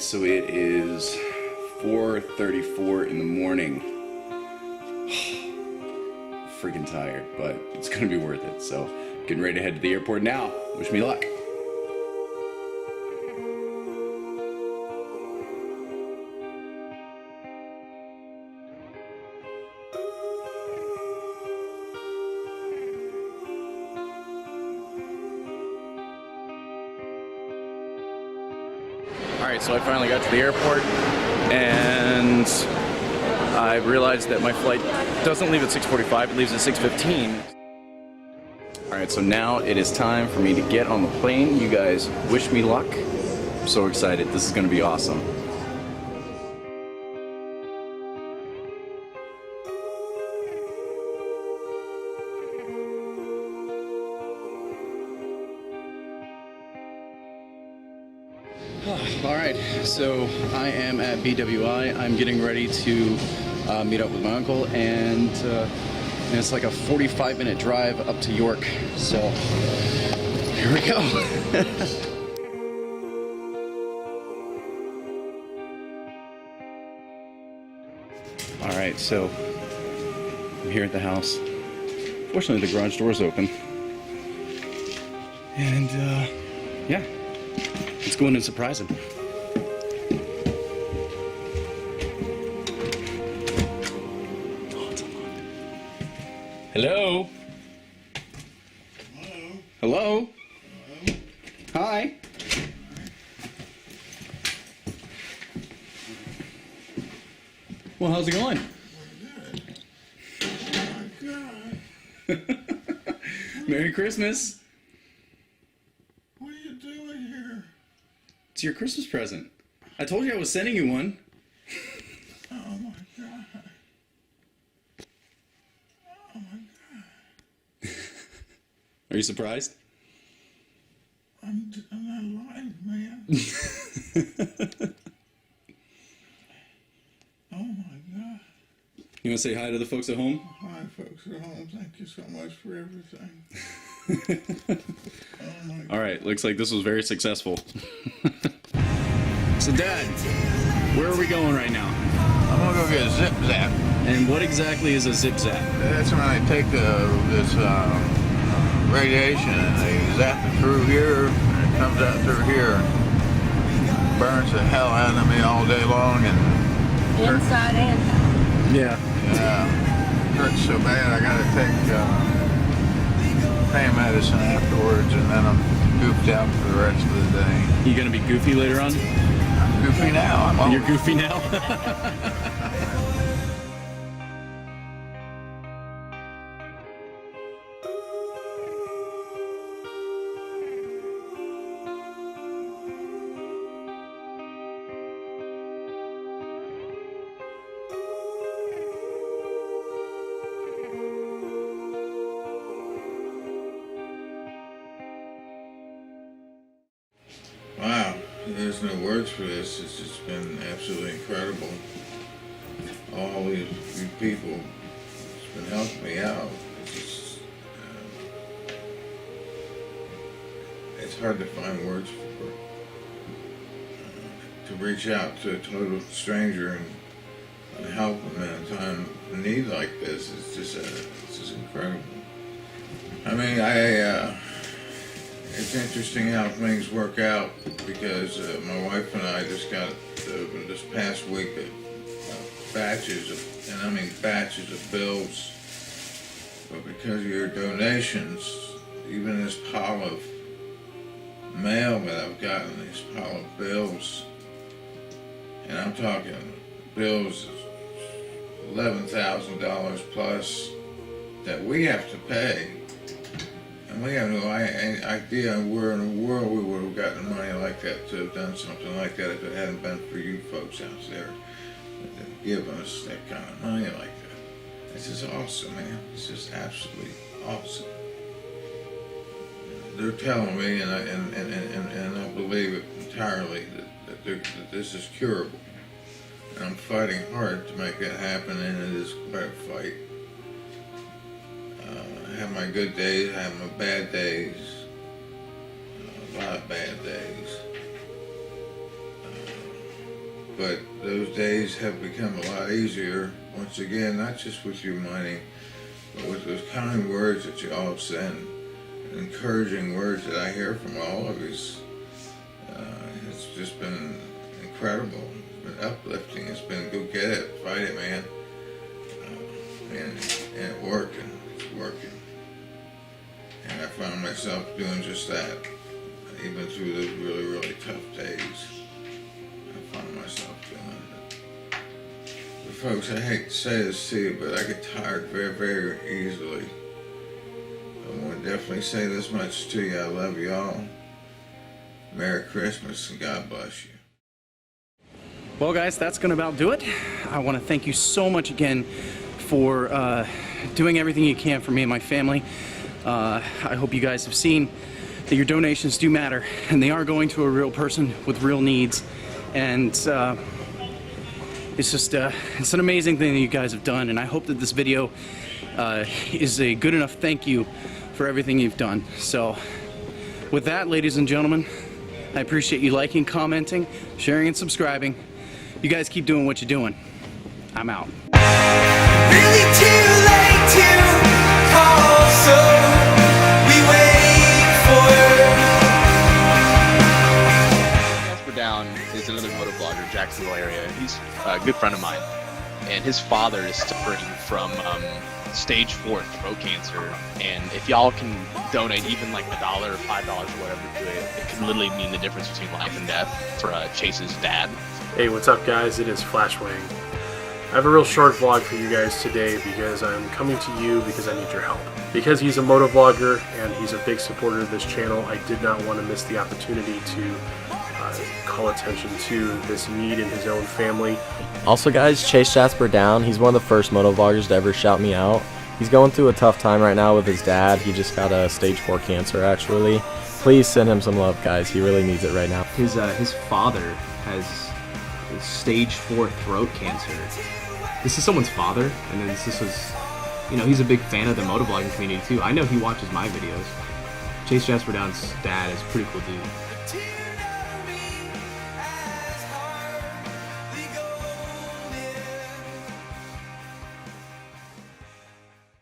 Alright, so it is 4:34 in the morning. Freaking tired, but it's gonna be worth it. So, getting ready to head to the airport now. Wish me luck. Alright, so I finally got to the airport, and I realized that my flight doesn't leave at 6:45, it leaves at 6:15. Alright, so now it is time for me to get on the plane. You guys wish me luck. I'm so excited. This is going to be awesome. Alright, so I am at BWI. I'm getting ready to meet up with my uncle, and it's like a 45-minute drive up to York. So, here we go. Alright, so I'm here at the house. Fortunately, the garage door's open. And, yeah. Let's go in and surprise him. Oh, it's unlocked. Hello? Hello? Hello? Hello? Hi? Well, how's it going? Oh my God. Merry Christmas. What are you doing here? It's your Christmas present. I told you I was sending you one. Oh my God. Oh my God. Are you surprised? I'm alive, man. Oh my God. You want to say hi to the folks at home? Hi, folks at home. Thank you so much for everything. Oh my God. All right, looks like this was very successful. So, Dad, where are we going right now? I'm gonna go get a zip zap. And what exactly is a zip zap? That's when they take this radiation and they zap it through here, and it comes out through here, burns the hell out of me all day long, and Inside and out. Yeah. Hurts so bad I gotta take pain medicine afterwards, and then I'm goofed out for the rest of the day. You gonna be goofy later on? I'm goofy now. I'm old. You're goofy now? Wow, there's no words for this. It's just been absolutely incredible. All these people has been helping me out. It's just, it's hard to find words for. To reach out to a total stranger and help them in a time of need like this is just incredible. I mean, it's interesting how things work out, because my wife and I just got this past week batches of bills, but because of your donations, even this pile of mail that I've gotten, these pile of bills, and I'm talking bills of $11,000 plus that we have to pay. And we have no idea where in the world we would have gotten money like that to have done something like that if it hadn't been for you folks out there that give us that kind of money like that. It's just awesome, man. It's just absolutely awesome. They're telling me, and I believe it entirely, that this is curable. And I'm fighting hard to make that happen, and it is quite a fight. I have my good days, I have my bad days, a lot of bad days. but those days have become a lot easier. Once again, not just with your money, but with those kind words that you all send, encouraging words that I hear from all of you. It's just been incredible. It's been uplifting. It's been, go get it, fight it, man. And it worked, and it's working. And I found myself doing just that. Even through those really, really tough days, I found myself doing it. But folks, I hate to say this to you, but I get tired very, very easily. I want to definitely say this much to you. I love you all. Merry Christmas and God bless you. Well, guys, that's going to about do it. I want to thank you so much again for doing everything you can for me and my family. I hope you guys have seen that your donations do matter, and they are going to a real person with real needs. And it's just it's an amazing thing that you guys have done, and I hope that this video is a good enough thank you for everything you've done. So with that, ladies and gentlemen, I appreciate you liking, commenting, sharing, and subscribing. You guys keep doing what you're doing. I'm out. Really too late to call, so we wait for. Jasper is another motovlogger in Jacksonville area. He's a good friend of mine, and his father is suffering from stage 4 throat cancer. And if y'all can donate even like $1 or $5 or whatever to it, it can literally mean the difference between life and death for Chase's dad. Hey, what's up guys? It is Flashwing. I have a real short vlog for you guys today because I'm coming to you because I need your help. Because he's a motovlogger and he's a big supporter of this channel, I did not want to miss the opportunity to call attention to this need in his own family. Also guys, Chase Jasper Down, he's one of the first motovloggers to ever shout me out. He's going through a tough time right now with his dad. He just got a stage 4 cancer actually. Please send him some love guys, he really needs it right now. His father has stage 4 throat cancer. This is someone's father, and then this was, you know, he's a big fan of the motovlogging community too. I know he watches my videos. Chase Jasper Down's dad is a pretty cool dude.